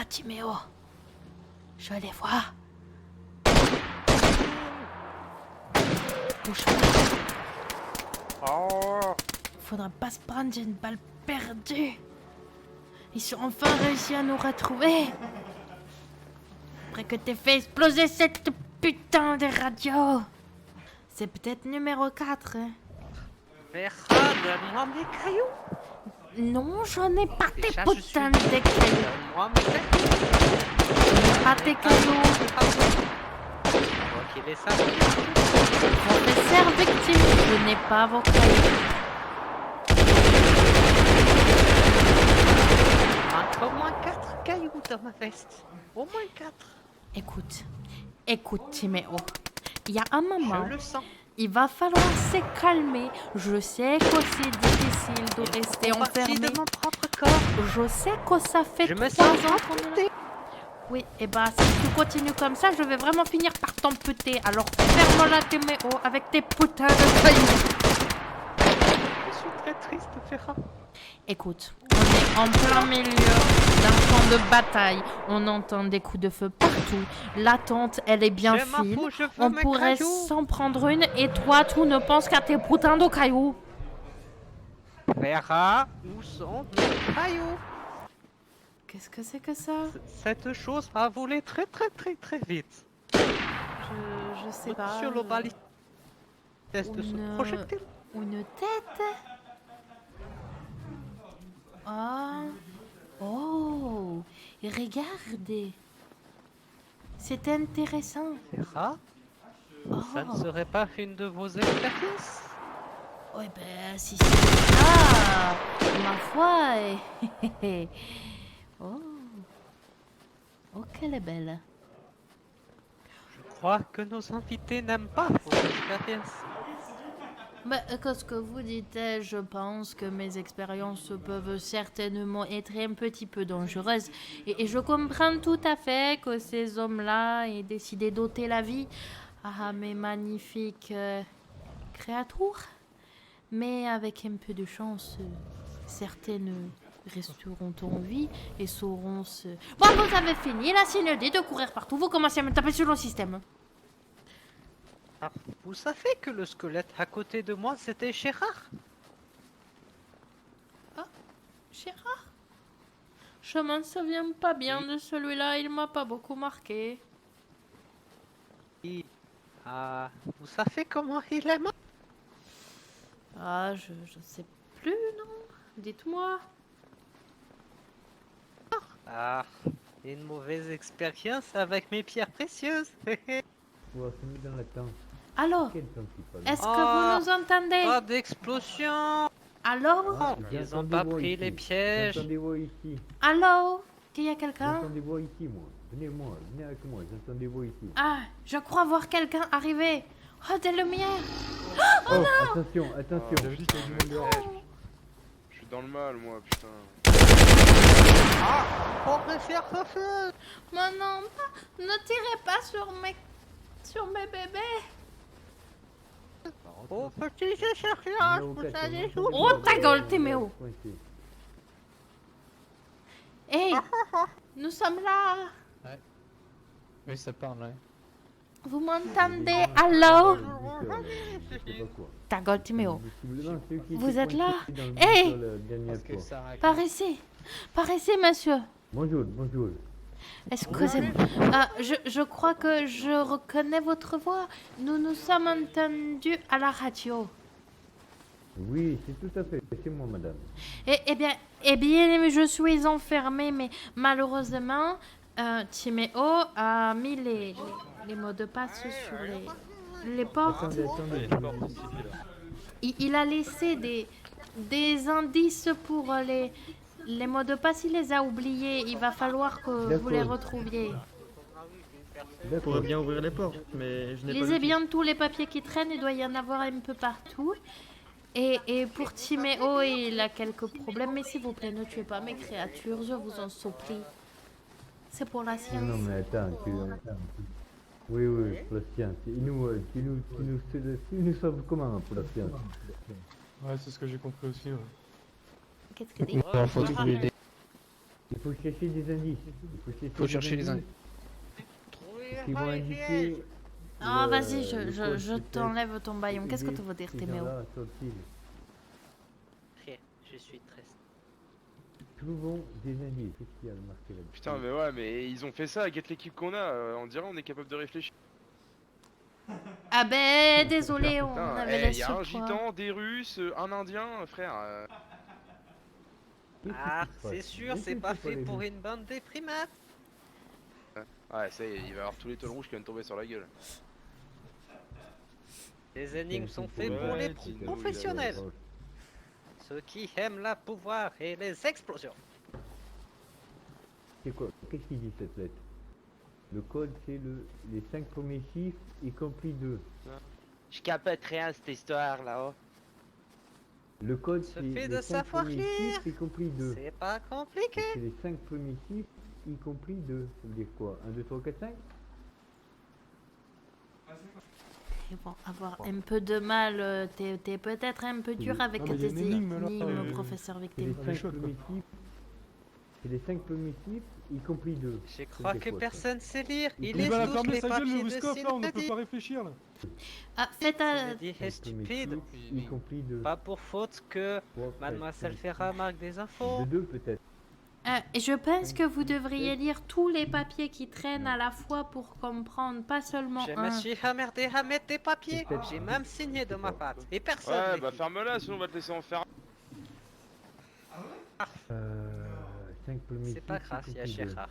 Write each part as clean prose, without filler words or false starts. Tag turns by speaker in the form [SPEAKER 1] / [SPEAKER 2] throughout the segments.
[SPEAKER 1] là, Timéo. Je les vois. Bouge-toi.
[SPEAKER 2] Oh.
[SPEAKER 1] Faudra pas se prendre une balle perdue. Ils ont enfin réussi à nous retrouver. Après que t'aies fait exploser cette putain de radio. C'est peut-être numéro 4. Hein.
[SPEAKER 2] Vera, donne-moi mes cailloux.
[SPEAKER 1] Non, j'en ai pas tes
[SPEAKER 2] Déjà, je
[SPEAKER 1] putains
[SPEAKER 2] suis-
[SPEAKER 1] de cailloux.
[SPEAKER 2] Donne-moi mes cailloux.
[SPEAKER 1] Pas tes cailloux.
[SPEAKER 2] Moi qui les savent.
[SPEAKER 1] Professeur victime, je n'ai pas vos cailloux.
[SPEAKER 2] Manque au moins 4 cailloux dans ma veste. Au moins 4.
[SPEAKER 1] Écoute, Timéo. Il y a un moment,
[SPEAKER 2] Je le sens.
[SPEAKER 1] il va falloir se calmer. Je sais que c'est difficile de rester
[SPEAKER 2] Partie
[SPEAKER 1] enfermé.
[SPEAKER 2] de mon propre corps.
[SPEAKER 1] Je sais que ça fait
[SPEAKER 2] Je me
[SPEAKER 1] 3
[SPEAKER 2] sens
[SPEAKER 1] ans qu'on est là. Oui, et bah si tu continues comme ça, je vais vraiment finir par t'amputer. Alors ferme-la, Timéo, avec tes putains de cailloux.
[SPEAKER 2] Je suis très triste, Vera.
[SPEAKER 1] Écoute, on est en plein milieu d'un champ de bataille. On entend des coups de feu partout. La tente, elle est bien
[SPEAKER 2] Je m'en
[SPEAKER 1] fine.
[SPEAKER 2] fous, je veux
[SPEAKER 1] On
[SPEAKER 2] mes
[SPEAKER 1] pourrait
[SPEAKER 2] cailloux.
[SPEAKER 1] s'en prendre une et toi, tu ne penses qu'à tes putains de cailloux.
[SPEAKER 2] Vera, où sont mes cailloux?
[SPEAKER 1] Qu'est-ce que c'est que ça?
[SPEAKER 2] Cette chose a volé très vite.
[SPEAKER 1] Je sais pas.
[SPEAKER 2] Monsieur Lobali, test de ce
[SPEAKER 1] Une-
[SPEAKER 2] projectile.
[SPEAKER 1] Une tête? Ah. Oh. Regardez. C'est intéressant.
[SPEAKER 2] Vera,
[SPEAKER 1] Oh.
[SPEAKER 2] ça ne serait pas une de vos expériences?
[SPEAKER 1] Oui, ben, si c'est ça, ma foi. Oh. Oh, qu'elle est belle.
[SPEAKER 2] Je crois que nos invités n'aiment pas vos expériences.
[SPEAKER 1] Mais qu'est-ce que vous dites? Je pense que mes expériences peuvent certainement être un petit peu dangereuses. Et je comprends tout à fait que ces hommes-là aient décidé d'ôter la vie à mes magnifiques créatures. Mais avec un peu de chance, certaines resteront en vie et sauront se... Bon, vous avez fini, là, c'est une idée de courir partout. Vous commencez à me taper sur le système.
[SPEAKER 2] Ah, vous savez que le squelette à côté de moi, c'était Gérard?
[SPEAKER 1] Gérard? Je m'en souviens pas bien de celui-là, il m'a pas beaucoup marqué.
[SPEAKER 2] Ah, vous savez comment il est mort?
[SPEAKER 1] Ah, je sais plus, non? Dites-moi.
[SPEAKER 2] Ah, une mauvaise expérience avec mes pierres précieuses.
[SPEAKER 3] Ouais, c'est mis dans la tente.
[SPEAKER 1] Alors,
[SPEAKER 3] Quelle tente il parle?
[SPEAKER 1] est-ce que
[SPEAKER 2] Oh.
[SPEAKER 1] vous nous entendez?
[SPEAKER 2] Pas d'explosion.
[SPEAKER 1] Allô?
[SPEAKER 3] Ah,
[SPEAKER 2] Ils
[SPEAKER 3] j'entends
[SPEAKER 2] ont
[SPEAKER 3] des
[SPEAKER 2] pas
[SPEAKER 3] voix
[SPEAKER 2] pris
[SPEAKER 3] ici.
[SPEAKER 2] les pièges.
[SPEAKER 3] J'entends des voix ici.
[SPEAKER 1] Allô? Qu'il y a quelqu'un?
[SPEAKER 3] J'entends des voix ici, moi. Venez-moi, venez avec moi, j'entends des voix ici.
[SPEAKER 1] Ah, je crois voir quelqu'un arriver. Oh, des lumières!
[SPEAKER 3] Oh, attention, attention.
[SPEAKER 4] J'avais dit qu'il y avait du monde dehors. Je suis dans le mal, moi, putain.
[SPEAKER 2] Ah, on peut faire ce feu.
[SPEAKER 1] Mais non, ne tirez pas sur mes bébés.
[SPEAKER 2] Oh, petit chercheur, vous allez où?
[SPEAKER 1] Oh, ta gueule, Timéo. Hé, nous sommes là.
[SPEAKER 5] Oui, ça parle, ouais.
[SPEAKER 1] Vous m'entendez? Allô?
[SPEAKER 3] Je sais pas quoi.
[SPEAKER 1] Ta gueule, Timéo.
[SPEAKER 3] Visiblement, ceux qui
[SPEAKER 1] Vous
[SPEAKER 3] étaient
[SPEAKER 1] êtes là?
[SPEAKER 3] pointés dans le
[SPEAKER 1] Hey!
[SPEAKER 3] sur le dernier
[SPEAKER 5] Parce que
[SPEAKER 3] tour.
[SPEAKER 5] ça raconte.
[SPEAKER 1] Par ici, monsieur.
[SPEAKER 3] Bonjour, bonjour.
[SPEAKER 1] Excusez-moi. Ah, je crois que je reconnais votre voix. Nous nous sommes entendus à la radio.
[SPEAKER 3] Oui, c'est tout à fait, c'est moi, madame.
[SPEAKER 1] Eh bien, je suis enfermée, mais malheureusement, Timéo a mis les mots de passe sur les portes.
[SPEAKER 3] Attendez,
[SPEAKER 4] Il y a
[SPEAKER 3] attendez.
[SPEAKER 4] une porte ici, là.
[SPEAKER 1] Il a laissé des indices pour les mots de passe. Il les a oubliés. Il va falloir que vous les
[SPEAKER 3] D'accord.
[SPEAKER 1] retrouviez.
[SPEAKER 6] On
[SPEAKER 3] D'accord.
[SPEAKER 6] pourrait bien ouvrir les portes, mais je n'ai pas
[SPEAKER 1] Lisez
[SPEAKER 6] le
[SPEAKER 1] bien tous les papiers qui traînent. Il doit y en avoir un peu partout. Et pour Timéo, il a quelques problèmes. Mais s'il vous plaît, ne tuez pas mes créatures. Je vous en supplie. C'est pour la science.
[SPEAKER 3] Non, mais attends, attends. Oui, oui, pour la science. Ils nous sauvent comment pour la science?
[SPEAKER 4] Ouais, c'est ce que j'ai compris aussi. Ouais.
[SPEAKER 1] Qu'est-ce que dit?
[SPEAKER 5] Il faut trouver des...
[SPEAKER 3] Il faut chercher des indices. Il
[SPEAKER 5] Faut chercher les indices.
[SPEAKER 3] qui vont indiquer.
[SPEAKER 1] Ah,
[SPEAKER 3] le-
[SPEAKER 1] vas-y,
[SPEAKER 3] le
[SPEAKER 1] je
[SPEAKER 3] code
[SPEAKER 1] t'enlève ton baillon. Qu'est-ce que
[SPEAKER 3] aider
[SPEAKER 1] tu veux dire,
[SPEAKER 3] ces
[SPEAKER 1] Timéo?
[SPEAKER 3] gens-là à sortir.
[SPEAKER 2] Rien, je suis très...
[SPEAKER 3] Trouvons des indices. Qu'est-ce qu'il y a marqué là-dessus?
[SPEAKER 4] Putain, mais ouais, mais ils ont fait ça, guette l'équipe qu'on a, on dirait on est capable de réfléchir.
[SPEAKER 1] Ah ben, désolé, on
[SPEAKER 4] Putain,
[SPEAKER 1] avait
[SPEAKER 4] il
[SPEAKER 1] les
[SPEAKER 4] y a un
[SPEAKER 1] surpoids.
[SPEAKER 4] gitan, des Russes, un Indien, frère.
[SPEAKER 3] Qu'est-ce
[SPEAKER 2] Ah,
[SPEAKER 3] qui se passe?
[SPEAKER 2] c'est sûr,
[SPEAKER 3] Mais
[SPEAKER 2] c'est
[SPEAKER 3] c'est
[SPEAKER 2] pas
[SPEAKER 3] pas
[SPEAKER 2] fait
[SPEAKER 3] les
[SPEAKER 2] pour
[SPEAKER 3] gens.
[SPEAKER 2] une bande de primates.
[SPEAKER 4] Ouais, ça y est, il va y avoir tous les tôles rouges qui viennent tomber sur la gueule.
[SPEAKER 2] Les énigmes sont
[SPEAKER 3] c'est
[SPEAKER 2] faits
[SPEAKER 3] pour
[SPEAKER 2] pour les
[SPEAKER 4] les petits
[SPEAKER 2] professionnels. Ceux qui aiment la pouvoir et les explosions.
[SPEAKER 3] C'est quoi? Qu'est-ce qu'il dit cette lettre? Le code, c'est les 5 premiers chiffres, y compris 2.
[SPEAKER 7] Je capote rien cette histoire là-haut.
[SPEAKER 3] Le code,
[SPEAKER 2] Se
[SPEAKER 3] c'est
[SPEAKER 2] fait
[SPEAKER 3] les
[SPEAKER 2] de
[SPEAKER 3] 5
[SPEAKER 2] savoir
[SPEAKER 3] premiers
[SPEAKER 2] lire.
[SPEAKER 3] chiffres, y compris 2.
[SPEAKER 2] C'est pas compliqué.
[SPEAKER 3] C'est les 5 premiers chiffres, y compris 2. Ça veut dire quoi? 1, 2, 3, 4, 5?
[SPEAKER 1] Ils vont avoir un peu de mal. T'es peut-être un peu dur avec
[SPEAKER 8] Ah, mais il y a
[SPEAKER 1] tes
[SPEAKER 8] une énigme, là,
[SPEAKER 1] énigmes, professeur
[SPEAKER 3] C'est les
[SPEAKER 1] Victime.
[SPEAKER 3] 5
[SPEAKER 8] chaud, quoi.
[SPEAKER 3] premiers chiffres. C'est les 5 premiers chiffres, y compris 2.
[SPEAKER 2] Je crois que personne sait lire.
[SPEAKER 3] Il
[SPEAKER 2] Il
[SPEAKER 8] Il
[SPEAKER 2] est
[SPEAKER 8] va la
[SPEAKER 2] tous
[SPEAKER 8] fermer
[SPEAKER 2] les
[SPEAKER 8] sa gueule, le
[SPEAKER 2] papiers de
[SPEAKER 8] Wiscoff, là, on ne peut
[SPEAKER 2] Synodie.
[SPEAKER 8] pas réfléchir là.
[SPEAKER 1] Ah, faites un...
[SPEAKER 2] Synodie est stupide.
[SPEAKER 3] Y compris 2.
[SPEAKER 2] Pas pour faute que Mademoiselle Ferra marque des infos.
[SPEAKER 3] De 2 peut-être.
[SPEAKER 1] Et je pense que vous devriez lire tous les papiers qui traînent à la fois pour comprendre, pas seulement
[SPEAKER 2] Je
[SPEAKER 1] un.
[SPEAKER 2] me suis emmerdé à mettre des papiers.
[SPEAKER 3] Peut-être.
[SPEAKER 2] J'ai même signé de ma part. Et personne.
[SPEAKER 4] Ouais,
[SPEAKER 2] les
[SPEAKER 4] bah
[SPEAKER 2] lit.
[SPEAKER 4] ferme-la, sinon on va te laisser en faire.
[SPEAKER 3] 5 premiers chiffres.
[SPEAKER 2] C'est pas grave,
[SPEAKER 3] y
[SPEAKER 2] il y a
[SPEAKER 3] compris deux.
[SPEAKER 2] Gérard.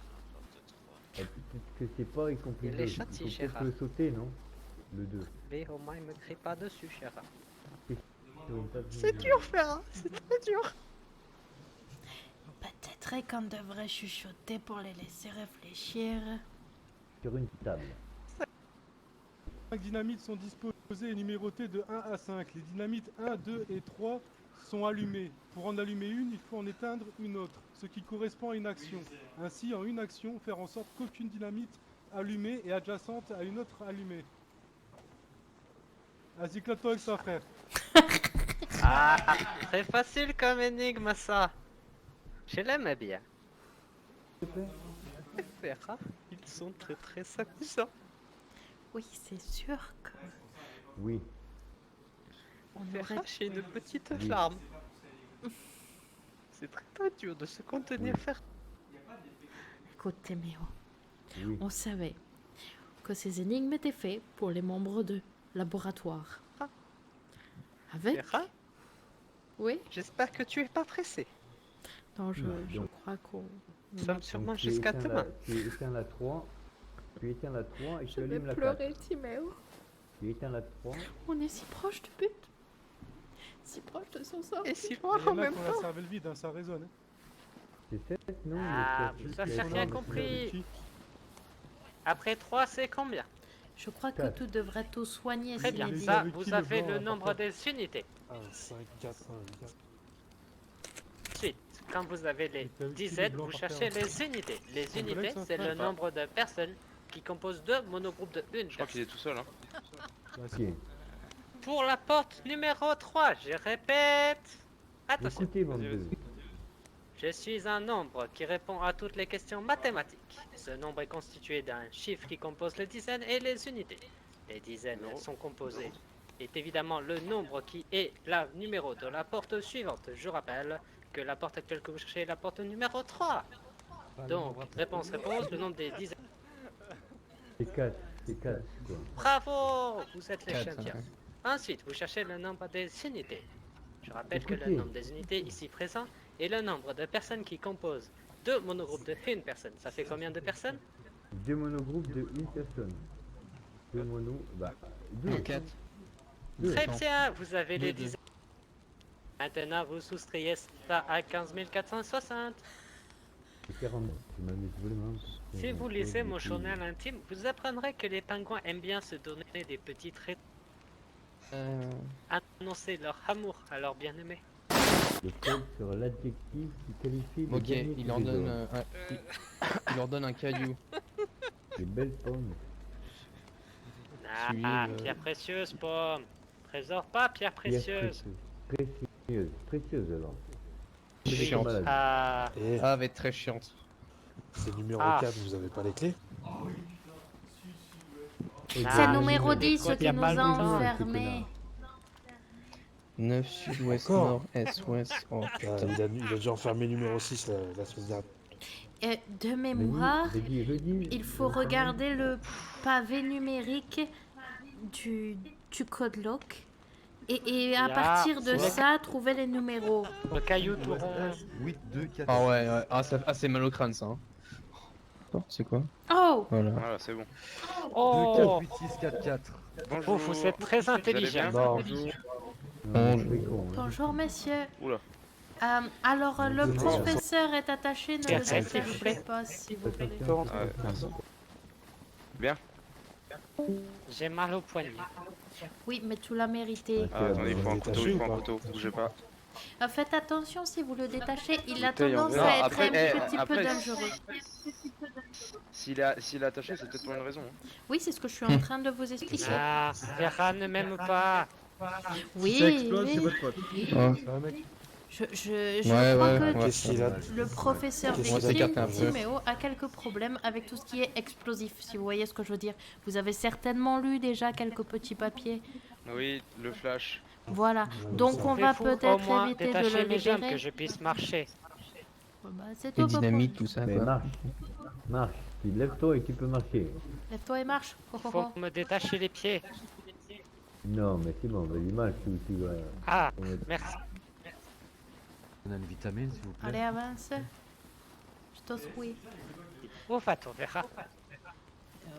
[SPEAKER 3] Peut-être que c'est pas y compris
[SPEAKER 2] Il
[SPEAKER 3] 2.
[SPEAKER 2] est châtié,
[SPEAKER 3] Il faut peut-être
[SPEAKER 2] Gérard.
[SPEAKER 3] le sauter, non? Le 2.
[SPEAKER 2] Mais au moins, il me crie pas dessus, Gérard.
[SPEAKER 3] Sur une table
[SPEAKER 2] C'est
[SPEAKER 3] de-
[SPEAKER 2] dur, Ferra. C'est très dur.
[SPEAKER 1] Peut-être qu'on devrait chuchoter pour les laisser réfléchir.
[SPEAKER 3] Sur une table.
[SPEAKER 8] 5 dynamites sont disposées et numérotées de 1 à 5. Les dynamites 1, 2 et 3 sont allumées. Pour en allumer une, il faut en éteindre une autre, ce qui correspond à une action. Ainsi, en une action, faire en sorte qu'aucune dynamite allumée est adjacente à une autre allumée. Vas-y, éclate-toi avec ça, frère.
[SPEAKER 2] Ah, très facile comme énigme, ça. Je l'aime bien. Ferra, ils sont très très satisfaisants.
[SPEAKER 1] Oui, c'est sûr que
[SPEAKER 3] Oui.
[SPEAKER 1] on aurait...
[SPEAKER 2] Ferra, j'ai une petite
[SPEAKER 3] Oui.
[SPEAKER 2] larme. C'est très dur de se contenir,
[SPEAKER 3] Oui.
[SPEAKER 2] Ferra.
[SPEAKER 1] Écoute, Timéo,
[SPEAKER 3] Oui.
[SPEAKER 1] on savait que ces énigmes étaient faites pour les membres de laboratoire.
[SPEAKER 2] Ah.
[SPEAKER 1] Avec...
[SPEAKER 2] Ferra,
[SPEAKER 1] Oui.
[SPEAKER 2] j'espère que tu es pas pressé.
[SPEAKER 1] Non, je
[SPEAKER 3] Non.
[SPEAKER 1] crois qu'on...
[SPEAKER 2] Nous sommes sûrement
[SPEAKER 3] Donc, tu
[SPEAKER 2] jusqu'à
[SPEAKER 3] éteins
[SPEAKER 2] demain.
[SPEAKER 3] Tu éteins la 3. Tu éteins la 3 et tu
[SPEAKER 1] Je vais
[SPEAKER 3] allumes la 4.
[SPEAKER 1] pleurer, Timéo.
[SPEAKER 3] Tu éteins la 3.
[SPEAKER 1] On est si proche du but. Si proche de son sort.
[SPEAKER 2] Et si
[SPEAKER 8] Il y
[SPEAKER 2] loin
[SPEAKER 8] en
[SPEAKER 2] en
[SPEAKER 8] a
[SPEAKER 2] même
[SPEAKER 8] qui ont la
[SPEAKER 2] temps.
[SPEAKER 8] cervelle vide, hein, ça résonne.
[SPEAKER 3] C'est 7, non?
[SPEAKER 2] Ah,
[SPEAKER 3] le
[SPEAKER 2] vous
[SPEAKER 3] sept,
[SPEAKER 2] avez
[SPEAKER 3] c'est-
[SPEAKER 2] rien
[SPEAKER 3] c'est-
[SPEAKER 2] compris. Après 3, c'est combien?
[SPEAKER 1] Je crois que
[SPEAKER 3] Quatre.
[SPEAKER 1] tout devrait tout soigner.
[SPEAKER 2] Très
[SPEAKER 1] s'il
[SPEAKER 2] bien,
[SPEAKER 1] est dit.
[SPEAKER 2] ça,
[SPEAKER 8] avec qui
[SPEAKER 2] vous
[SPEAKER 8] le
[SPEAKER 2] avez
[SPEAKER 8] blanc,
[SPEAKER 2] le
[SPEAKER 8] là,
[SPEAKER 2] nombre
[SPEAKER 8] par
[SPEAKER 2] des unités.
[SPEAKER 8] 1, 5, 4, 1, 4.
[SPEAKER 2] Ensuite, quand vous avez les
[SPEAKER 8] Et t'as vu qui
[SPEAKER 2] dizaines,
[SPEAKER 8] le blanc
[SPEAKER 2] vous
[SPEAKER 8] par
[SPEAKER 2] cherchez
[SPEAKER 8] terre,
[SPEAKER 2] les unités. Les
[SPEAKER 8] Ton
[SPEAKER 2] unités,
[SPEAKER 8] collègue, ça,
[SPEAKER 2] c'est le
[SPEAKER 8] frère
[SPEAKER 2] nombre de personnes qui composent deux monogroupes de une
[SPEAKER 4] Je crois qu'il est tout seul, hein.
[SPEAKER 8] Bah, c'est
[SPEAKER 3] Ok.
[SPEAKER 8] bon.
[SPEAKER 2] Pour la porte numéro 3, je répète. Attention,
[SPEAKER 3] Écoutez, bande de...
[SPEAKER 2] je suis un nombre qui répond à toutes les questions mathématiques. Ce nombre est constitué d'un chiffre qui compose les dizaines et les unités. Les dizaines sont composées est évidemment le nombre qui est le numéro de la porte suivante. Je rappelle que la porte actuelle que vous cherchez est la porte numéro 3. Donc, réponse, le nombre des dizaines.
[SPEAKER 3] C'est 4. C'est 4, quoi.
[SPEAKER 2] Bravo, vous êtes les
[SPEAKER 5] 4,
[SPEAKER 2] champions.
[SPEAKER 5] ouais.
[SPEAKER 2] Ensuite, vous cherchez le nombre des unités. Je rappelle que le
[SPEAKER 3] Écoutez.
[SPEAKER 2] nombre des unités ici présent est le nombre de personnes qui composent deux monogroupes de une personne. Ça fait combien de personnes?
[SPEAKER 3] 2 monogroupes de 1 personne. 2 monos... Bah, 2.
[SPEAKER 5] 4.
[SPEAKER 2] Très
[SPEAKER 5] Non.
[SPEAKER 2] bien, vous avez les
[SPEAKER 5] Deux, deux.
[SPEAKER 2] dizaines. Maintenant, vous soustrayez ça à 15 460.
[SPEAKER 3] C'est 40. Je m'amuse vraiment.
[SPEAKER 2] Si vous lisez mon journal intime, vous apprendrez que les pingouins aiment bien se donner des petites ré... annoncer leur amour à leur bien-aimé.
[SPEAKER 3] Le code sur l'adjectif qui qualifie le
[SPEAKER 5] Ok,
[SPEAKER 3] dernier
[SPEAKER 5] il
[SPEAKER 3] qui
[SPEAKER 5] leur
[SPEAKER 3] les
[SPEAKER 5] donne, il leur donne un caillou.
[SPEAKER 3] Des belles pommes.
[SPEAKER 2] Ah,
[SPEAKER 5] Suivre.
[SPEAKER 2] pierre précieuse, pomme. Trésor pas, pierre précieuse.
[SPEAKER 3] Précieuse. Précieuse alors. c'est
[SPEAKER 5] chiante.
[SPEAKER 3] malade.
[SPEAKER 2] Ah,
[SPEAKER 9] Et
[SPEAKER 5] Ah, va être très chiante.
[SPEAKER 9] c'est numéro
[SPEAKER 2] Ah.
[SPEAKER 9] 4, vous avez pas les clés?
[SPEAKER 1] C'est
[SPEAKER 2] Ah,
[SPEAKER 1] le numéro
[SPEAKER 2] je vais
[SPEAKER 1] 10
[SPEAKER 2] les
[SPEAKER 1] qui
[SPEAKER 2] y a
[SPEAKER 1] nous
[SPEAKER 2] pas
[SPEAKER 1] a
[SPEAKER 2] longtemps,
[SPEAKER 1] enfermés.
[SPEAKER 5] 9, sud, ouest,
[SPEAKER 9] Encore
[SPEAKER 5] nord, est, ouest. Oh
[SPEAKER 9] Ah,
[SPEAKER 5] putain.
[SPEAKER 9] il a déjà enfermé numéro 6 la semaine dernière.
[SPEAKER 1] De mémoire,
[SPEAKER 3] Redis,
[SPEAKER 1] il faut regarder le pavé numérique du code lock. Et à
[SPEAKER 2] Là,
[SPEAKER 1] partir de
[SPEAKER 2] c'est-
[SPEAKER 1] ça, trouver les numéros.
[SPEAKER 2] le caillou tout rond.
[SPEAKER 10] 8, 2, 4.
[SPEAKER 5] Ah ouais, ouais. Ah, c'est mal au crâne ça. Hein. Oh, c'est quoi?
[SPEAKER 1] Oh!
[SPEAKER 5] Voilà.
[SPEAKER 4] Voilà, c'est bon.
[SPEAKER 10] 2, 4,
[SPEAKER 2] Oh,
[SPEAKER 10] 8, 6, 4, 4.
[SPEAKER 4] Bonjour.
[SPEAKER 2] vous êtes très intelligent.
[SPEAKER 9] Non,
[SPEAKER 1] Bonjour, messieurs.
[SPEAKER 4] Oula.
[SPEAKER 1] Alors, le
[SPEAKER 3] Bonjour.
[SPEAKER 1] professeur est attaché, ne le
[SPEAKER 2] Merci, s'il vous
[SPEAKER 1] détachez
[SPEAKER 2] plaît.
[SPEAKER 1] pas, s'il vous plaît.
[SPEAKER 4] Ouais, merci.
[SPEAKER 2] J'ai mal au poignet.
[SPEAKER 1] Oui, mais tu l'as mérité.
[SPEAKER 4] Ah, attendez, il faut un couteau, il faut un
[SPEAKER 9] ou
[SPEAKER 4] couteau. Bougez pas.
[SPEAKER 1] Faites attention si vous le détachez, il a
[SPEAKER 4] Bouteille en
[SPEAKER 1] tendance
[SPEAKER 4] verre.
[SPEAKER 1] à être
[SPEAKER 4] Après,
[SPEAKER 1] un petit peu
[SPEAKER 4] après,
[SPEAKER 1] dangereux.
[SPEAKER 4] S'il est attaché, c'est peut-être pour une raison. Hein.
[SPEAKER 1] Oui, c'est ce que je suis en train de vous expliquer.
[SPEAKER 2] Ah, Vera ne m'aime pas.
[SPEAKER 1] Oui,
[SPEAKER 6] Si ça explose, c'est
[SPEAKER 1] oui.
[SPEAKER 6] votre faute.
[SPEAKER 5] Oh.
[SPEAKER 10] Ça va, mec?
[SPEAKER 1] Je
[SPEAKER 5] Ouais,
[SPEAKER 1] crois
[SPEAKER 5] ouais,
[SPEAKER 1] que
[SPEAKER 5] ouais.
[SPEAKER 9] qu'est-ce qu'il a?
[SPEAKER 1] le professeur
[SPEAKER 9] Qu'est-ce
[SPEAKER 5] qu'il a
[SPEAKER 1] victime,
[SPEAKER 5] écarté un peu.
[SPEAKER 1] Timéo, a quelques problèmes avec tout ce qui est explosif, si vous voyez ce que je veux dire. Vous avez certainement lu déjà quelques petits papiers.
[SPEAKER 4] Oui, le flash.
[SPEAKER 1] Voilà, donc on va
[SPEAKER 2] Fais-vous au
[SPEAKER 1] peut-être
[SPEAKER 2] moins
[SPEAKER 1] éviter de
[SPEAKER 2] détacher
[SPEAKER 1] le
[SPEAKER 2] mes jambes que
[SPEAKER 1] libérer.
[SPEAKER 2] je puisse marcher.
[SPEAKER 1] Bah, c'est
[SPEAKER 5] Les
[SPEAKER 1] tout, Popo.
[SPEAKER 5] dynamites, tout ça
[SPEAKER 3] Mais
[SPEAKER 5] quoi.
[SPEAKER 3] marche. Puis lève-toi et tu peux marcher.
[SPEAKER 1] Lève-toi et marche. Oh, oh,
[SPEAKER 2] Faut
[SPEAKER 1] oh.
[SPEAKER 2] me détacher les pieds.
[SPEAKER 3] Non, mais c'est bon, vas-y, marche, tu vas.
[SPEAKER 2] Ah,
[SPEAKER 3] on va-
[SPEAKER 2] merci.
[SPEAKER 10] On a une vitamine, s'il vous plaît.
[SPEAKER 1] Allez, avance. Je t'ose oui.
[SPEAKER 2] Où va-t-on, Vera?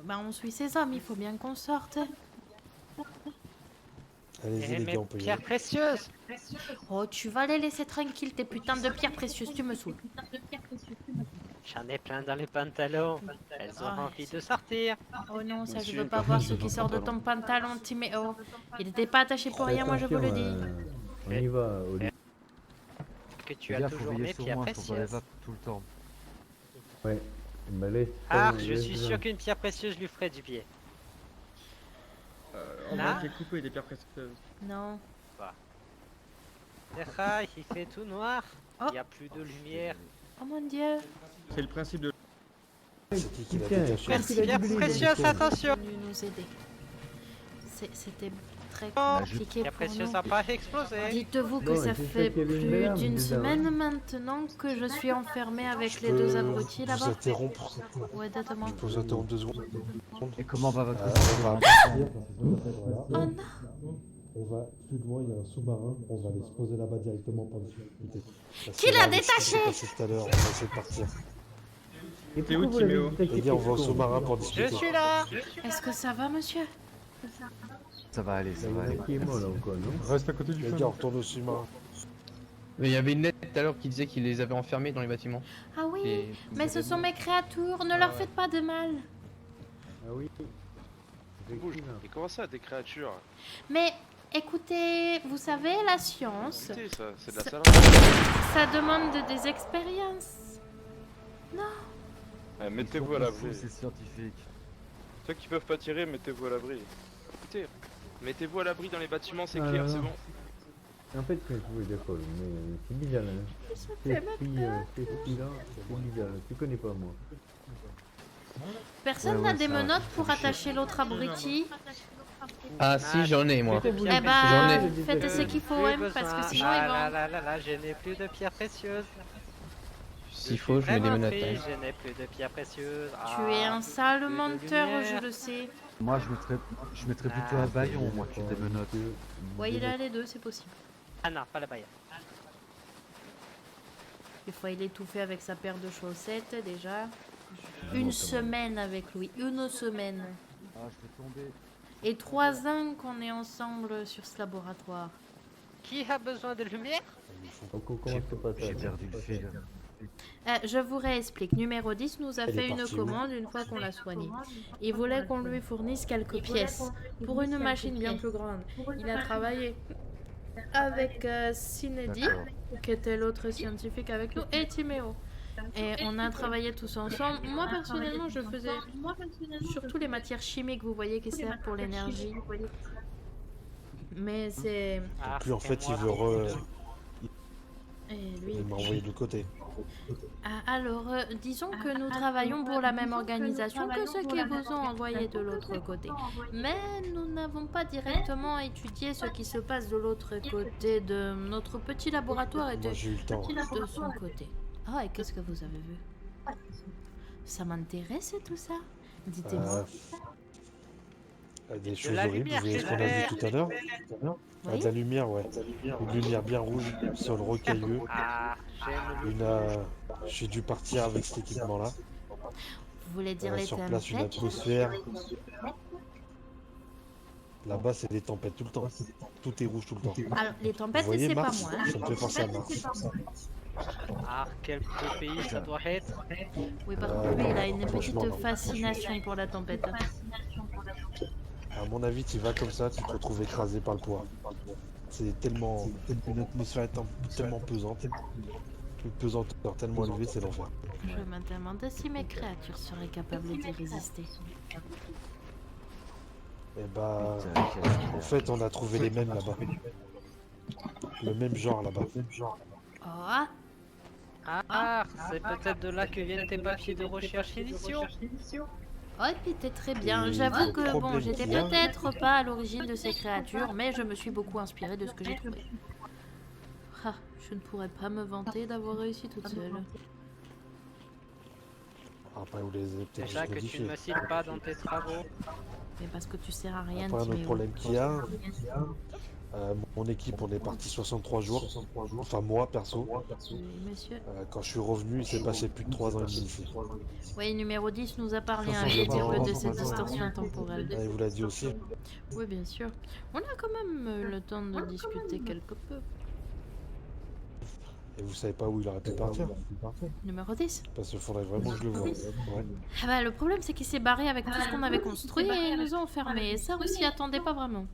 [SPEAKER 1] Bah, on suit ces hommes, il faut bien qu'on sorte.
[SPEAKER 9] Allez-y
[SPEAKER 2] Et
[SPEAKER 9] les gars,
[SPEAKER 2] mes
[SPEAKER 9] on peut y
[SPEAKER 2] pierres
[SPEAKER 9] aller.
[SPEAKER 2] précieuses.
[SPEAKER 1] Oh, tu vas les laisser tranquilles, tes putains de pierres précieuses, tu me saoules.
[SPEAKER 2] J'en ai plein dans les pantalons. Elles ont
[SPEAKER 1] Ah,
[SPEAKER 2] envie de sortir.
[SPEAKER 1] Oh non, ça je
[SPEAKER 4] Monsieur,
[SPEAKER 1] veux pas
[SPEAKER 4] par
[SPEAKER 1] voir
[SPEAKER 4] contre,
[SPEAKER 1] ce
[SPEAKER 4] j'ai
[SPEAKER 1] qui
[SPEAKER 4] pas
[SPEAKER 1] sort de
[SPEAKER 4] pantalon.
[SPEAKER 1] ton pantalon, Timéo. Il n'était pas attaché pour rien, moi je vous le dis.
[SPEAKER 3] On y va, Oli.
[SPEAKER 2] Que tu
[SPEAKER 10] Fais
[SPEAKER 2] as
[SPEAKER 10] gaffe, faut
[SPEAKER 2] toujours
[SPEAKER 10] veiller
[SPEAKER 2] mes
[SPEAKER 10] sur
[SPEAKER 2] pierres
[SPEAKER 10] moi, faut pas les
[SPEAKER 2] précieuses.
[SPEAKER 10] battre tout le temps.
[SPEAKER 3] Ouais. Bah, laisse.
[SPEAKER 2] Ah,
[SPEAKER 3] laisse-
[SPEAKER 2] je suis
[SPEAKER 3] laisse-
[SPEAKER 2] sûr qu'une pierre précieuse lui ferait du bien.
[SPEAKER 6] On
[SPEAKER 2] Là
[SPEAKER 6] va les couper des pierres précieuses.
[SPEAKER 1] Non.
[SPEAKER 2] Vera, il fait tout noir.
[SPEAKER 1] Oh.
[SPEAKER 2] Il n'y a plus de lumière.
[SPEAKER 1] Oh mon dieu.
[SPEAKER 6] C'est le principe de.
[SPEAKER 9] C'est qui l'a
[SPEAKER 3] Tiens,
[SPEAKER 9] détaché?
[SPEAKER 2] Merci,
[SPEAKER 3] il a
[SPEAKER 2] pierre
[SPEAKER 3] doublé,
[SPEAKER 2] précieuse,
[SPEAKER 3] Nico.
[SPEAKER 2] attention.
[SPEAKER 1] Venu nous aider. C'était très
[SPEAKER 2] Oh,
[SPEAKER 1] compliqué
[SPEAKER 2] Pierre
[SPEAKER 1] pour
[SPEAKER 2] précieuse
[SPEAKER 1] nous.
[SPEAKER 2] n'a pas explosé.
[SPEAKER 1] Dites-vous que
[SPEAKER 3] Bon,
[SPEAKER 1] ça
[SPEAKER 3] j'espère
[SPEAKER 1] fait
[SPEAKER 3] qu'il y avait une
[SPEAKER 1] plus
[SPEAKER 3] belle arme
[SPEAKER 1] d'une
[SPEAKER 3] dedans.
[SPEAKER 1] semaine maintenant que je suis enfermée avec
[SPEAKER 9] Je
[SPEAKER 1] les deux
[SPEAKER 9] peux
[SPEAKER 1] abrutis
[SPEAKER 9] vous
[SPEAKER 1] là-bas.
[SPEAKER 9] interrompre?
[SPEAKER 1] Ouais, dites-moi.
[SPEAKER 9] Je peux vous interrompre 2 secondes?
[SPEAKER 10] Et comment va votre
[SPEAKER 9] On va
[SPEAKER 1] Oh non.
[SPEAKER 9] On va plus loin, il y a un sous-marin, on va aller se poser là-bas directement pour discuter.
[SPEAKER 1] Qui l'a détaché?
[SPEAKER 9] Tout à l'heure, on va essayer de partir.
[SPEAKER 3] Et
[SPEAKER 6] T'es où,
[SPEAKER 3] pourquoi vous l'avez
[SPEAKER 6] Timéo
[SPEAKER 3] détecté
[SPEAKER 9] Les gars, on va au
[SPEAKER 3] pour
[SPEAKER 9] sous-marin pour
[SPEAKER 2] Je
[SPEAKER 9] discuter.
[SPEAKER 2] suis là.
[SPEAKER 1] Est-ce que ça va, monsieur?
[SPEAKER 10] Ça va aller, ça
[SPEAKER 3] Il y
[SPEAKER 10] va
[SPEAKER 3] en
[SPEAKER 10] aller.
[SPEAKER 3] a qui est mort là encore, non?
[SPEAKER 6] Reste à côté du
[SPEAKER 9] Les
[SPEAKER 6] feu.
[SPEAKER 9] gars, on retourne au sous-marin.
[SPEAKER 5] Mais il y avait une lettre tout à l'heure qui disait qu'ils les avaient enfermés dans les bâtiments.
[SPEAKER 1] Ah oui,
[SPEAKER 5] Et
[SPEAKER 1] mais ce sont mes créatures, ne leur faites pas de mal.
[SPEAKER 3] Ah oui.
[SPEAKER 4] Bouge.
[SPEAKER 3] Effectivement.
[SPEAKER 4] Et comment ça, des créatures?
[SPEAKER 1] Mais écoutez, vous savez, la science,
[SPEAKER 4] Écoutez, ça, c'est de la
[SPEAKER 1] Ça-
[SPEAKER 4] salope.
[SPEAKER 1] ça demande des expériences.
[SPEAKER 4] Mettez-vous à l'abri.
[SPEAKER 10] C'est scientifique.
[SPEAKER 4] Ceux qui peuvent pas tirer, mettez-vous à l'abri. Écoutez, mettez-vous à l'abri dans les bâtiments, c'est
[SPEAKER 3] Ah,
[SPEAKER 4] clair,
[SPEAKER 3] non,
[SPEAKER 4] c'est
[SPEAKER 3] non.
[SPEAKER 4] bon.
[SPEAKER 3] En fait, je suis d'accord, mais c'est bizarre. Hein. Ces filles-là, c'est bizarre. Tu connais pas, moi.
[SPEAKER 1] Personne
[SPEAKER 10] Ouais,
[SPEAKER 1] n'a
[SPEAKER 10] ouais,
[SPEAKER 1] des
[SPEAKER 10] ça va,
[SPEAKER 1] menottes
[SPEAKER 10] c'est
[SPEAKER 1] pour
[SPEAKER 10] chiant.
[SPEAKER 1] attacher l'autre abruti.
[SPEAKER 5] Ah si, j'en ai moi.
[SPEAKER 2] Plus de
[SPEAKER 1] Eh
[SPEAKER 2] pierres
[SPEAKER 1] bah,
[SPEAKER 5] J'en
[SPEAKER 3] ai.
[SPEAKER 1] faites ce qu'il faut,
[SPEAKER 2] Plus
[SPEAKER 1] hein,
[SPEAKER 2] besoin.
[SPEAKER 1] parce que sinon
[SPEAKER 2] Ah
[SPEAKER 1] ils
[SPEAKER 2] là
[SPEAKER 1] vont...
[SPEAKER 2] là là là, je n'ai plus de pierres précieuses.
[SPEAKER 5] S'il faut, je mets des
[SPEAKER 2] Vraiment
[SPEAKER 5] menottes.
[SPEAKER 2] triste,
[SPEAKER 5] hein.
[SPEAKER 2] je n'ai plus de pierres précieuses.
[SPEAKER 1] Tu es un sale
[SPEAKER 2] plus de
[SPEAKER 1] menteur, je
[SPEAKER 2] lumière.
[SPEAKER 1] le sais.
[SPEAKER 10] Moi, je mettrais plutôt un baillon, moi, que des menottes.
[SPEAKER 1] Ouais, il a les deux, c'est possible.
[SPEAKER 2] Ah non, pas la baïa.
[SPEAKER 1] Des fois, il est étouffé avec sa paire de chaussettes, déjà. Une semaine avec lui, une semaine.
[SPEAKER 10] Ah, je vais tomber.
[SPEAKER 1] Et 3 ans qu'on est ensemble sur ce laboratoire.
[SPEAKER 2] Qui a besoin de lumière?
[SPEAKER 3] Donc on commence pas ça.
[SPEAKER 10] J'ai perdu le fil.
[SPEAKER 1] Je vous réexplique. Numéro 10 nous a
[SPEAKER 9] Elle
[SPEAKER 1] fait
[SPEAKER 9] est
[SPEAKER 1] une
[SPEAKER 9] partie où?
[SPEAKER 1] commande une fois qu'on l'a soigné. Il voulait qu'on lui fournisse quelques pièces pour une machine bien plus grande. Il a travaillé avec Sinedi,
[SPEAKER 10] D'accord.
[SPEAKER 1] qui était l'autre scientifique avec nous, et Timéo. Et on a travaillé tous ensemble. Moi, personnellement, je faisais surtout les matières chimiques, vous voyez, qui servent pour l'énergie. Mais c'est...
[SPEAKER 2] Ah,
[SPEAKER 9] Puis en
[SPEAKER 2] c'est
[SPEAKER 9] fait, il
[SPEAKER 2] moi.
[SPEAKER 9] veut
[SPEAKER 1] Et lui.
[SPEAKER 9] Il m'a envoyé de l'autre côté.
[SPEAKER 1] Ah, alors, disons que nous travaillons pour la même organisation que ceux qui vous ont envoyé de l'autre côté. Mais nous n'avons pas directement étudié ce qui se passe de l'autre côté de notre petit laboratoire et
[SPEAKER 9] Moi, j'ai eu le temps.
[SPEAKER 1] de son côté. Ah, et qu'est-ce que vous avez vu? Ça m'intéresse tout ça. Dites-moi.
[SPEAKER 9] Des choses
[SPEAKER 2] la
[SPEAKER 9] horribles,
[SPEAKER 2] lumière,
[SPEAKER 9] vous voyez ce qu'on a
[SPEAKER 2] j'espère.
[SPEAKER 9] vu tout à l'heure.
[SPEAKER 1] Oui.
[SPEAKER 9] De la lumière, ouais. Une lumière bien rouge, sol rocailleux.
[SPEAKER 2] Ah, j'aime
[SPEAKER 9] J'ai dû partir avec cet équipement-là.
[SPEAKER 1] Vous voulez dire les
[SPEAKER 9] Sur place, une
[SPEAKER 1] tempêtes?
[SPEAKER 9] atmosphère. Là-bas, c'est des tempêtes tout le temps. Tout est rouge tout le temps.
[SPEAKER 1] Alors, les
[SPEAKER 9] Vous
[SPEAKER 1] tempêtes,
[SPEAKER 9] voyez
[SPEAKER 1] c'est pas
[SPEAKER 9] Mars?
[SPEAKER 1] moi. Hein.
[SPEAKER 9] Ça me fait penser à Mars.
[SPEAKER 2] Ah, quel beau pays ça doit être.
[SPEAKER 1] Oui, par contre, lui, il a une
[SPEAKER 9] franchement,
[SPEAKER 1] petite
[SPEAKER 9] non.
[SPEAKER 1] fascination pour la tempête.
[SPEAKER 9] À mon avis, tu vas comme ça, tu te retrouves écrasé par le poids. C'est tellement. Une atmosphère tellement pesante. Une pesanteur tellement élevée, c'est l'enfer.
[SPEAKER 1] Je me demande si mes créatures seraient capables d'y résister.
[SPEAKER 9] Et bah. En fait, on a trouvé les mêmes là-bas. Le même genre là-bas.
[SPEAKER 1] Oh,
[SPEAKER 2] Ah, c'est peut-être de là que viennent tes papiers de recherche initiaux.
[SPEAKER 1] oh, et puis t'es très bien.
[SPEAKER 9] Et
[SPEAKER 1] J'avoue
[SPEAKER 9] le
[SPEAKER 1] que bon,
[SPEAKER 9] problème
[SPEAKER 1] j'étais
[SPEAKER 9] qu'il y a-
[SPEAKER 1] peut-être pas à l'origine de ces créatures, mais je me suis beaucoup inspirée de ce que j'ai trouvé. Ah, je ne pourrais pas me vanter d'avoir réussi toute seule.
[SPEAKER 9] Après, vous les avez peut-être
[SPEAKER 2] Déjà
[SPEAKER 9] juste
[SPEAKER 2] que tu
[SPEAKER 9] modifiés.
[SPEAKER 2] ne me cites pas dans tes travaux.
[SPEAKER 1] Mais parce que tu sers à rien,
[SPEAKER 9] Après, un autre
[SPEAKER 1] Timéo.
[SPEAKER 9] problème qu'il y a, mon équipe, on est parti 63 jours. Enfin, moi, perso.
[SPEAKER 1] Oui, monsieur.
[SPEAKER 9] Quand je suis revenu, il s'est passé plus de 3 ans et demi ici.
[SPEAKER 1] Oui, numéro 10 nous a parlé un
[SPEAKER 9] 60
[SPEAKER 1] petit peu de
[SPEAKER 9] ans,
[SPEAKER 1] cette distorsion temporelle.
[SPEAKER 9] Il vous l'a dit aussi.
[SPEAKER 1] Oui, bien sûr. On a quand même le temps de discuter quelque peu.
[SPEAKER 9] Et vous savez pas où il aurait pu partir?
[SPEAKER 1] Numéro 10.
[SPEAKER 9] Parce qu'il faudrait vraiment que je le voie. Ouais.
[SPEAKER 1] Ah bah, le problème, c'est qu'il s'est barré avec tout ce qu'on avait construit et ils nous ont enfermés. Et ça, on s'y attendait pas vraiment.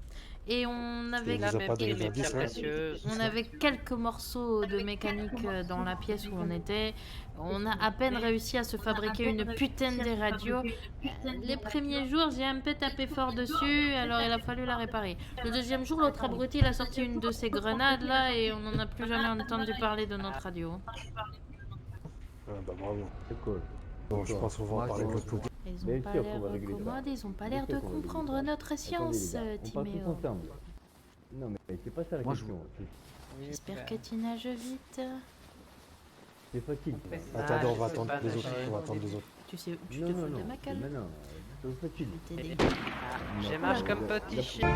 [SPEAKER 1] Et on avait,
[SPEAKER 9] Il vous a pas donné
[SPEAKER 2] mes
[SPEAKER 9] d'indice,
[SPEAKER 2] pierres
[SPEAKER 9] hein?
[SPEAKER 2] précieuses.
[SPEAKER 1] on avait quelques morceaux de mécanique dans la pièce où on était. On a à peine réussi à se fabriquer une putain de radio. Les premiers jours, j'ai un peu tapé fort dessus, alors il a fallu la réparer. Le deuxième jour, l'autre abruti, il a sorti une de ses grenades là et on n'en a plus jamais entendu parler de notre radio.
[SPEAKER 9] Ah, bah bravo.
[SPEAKER 3] C'est cool.
[SPEAKER 9] Bon, je pense qu'on va en parler de l'autre côté.
[SPEAKER 1] Ils
[SPEAKER 3] Bien
[SPEAKER 1] ont pas
[SPEAKER 3] sûr
[SPEAKER 1] l'air
[SPEAKER 3] qu'on va régler ça.
[SPEAKER 1] commodes, ils ont pas
[SPEAKER 3] Bien
[SPEAKER 1] l'air
[SPEAKER 3] sûr
[SPEAKER 1] de
[SPEAKER 3] qu'on va régler
[SPEAKER 1] comprendre
[SPEAKER 3] ça.
[SPEAKER 1] notre
[SPEAKER 3] Attendez,
[SPEAKER 1] science,
[SPEAKER 3] les gars, on parle tous
[SPEAKER 1] Timéo.
[SPEAKER 3] ensemble. Non, mais c'est pas ça la
[SPEAKER 10] Moi, je
[SPEAKER 3] question.
[SPEAKER 1] J'espère que tu nages vite.
[SPEAKER 3] C'est facile.
[SPEAKER 9] Attendez, on va
[SPEAKER 2] c'est
[SPEAKER 9] attendre
[SPEAKER 2] pas
[SPEAKER 9] les autres.
[SPEAKER 2] facile.
[SPEAKER 9] On va attendre les autres.
[SPEAKER 1] Tu sais, tu
[SPEAKER 3] Non,
[SPEAKER 1] te
[SPEAKER 3] non,
[SPEAKER 1] fous de
[SPEAKER 3] non.
[SPEAKER 1] ma cale.
[SPEAKER 3] Mais non, c'est facile.
[SPEAKER 1] T'aider.
[SPEAKER 2] J'ai marche comme petit chien.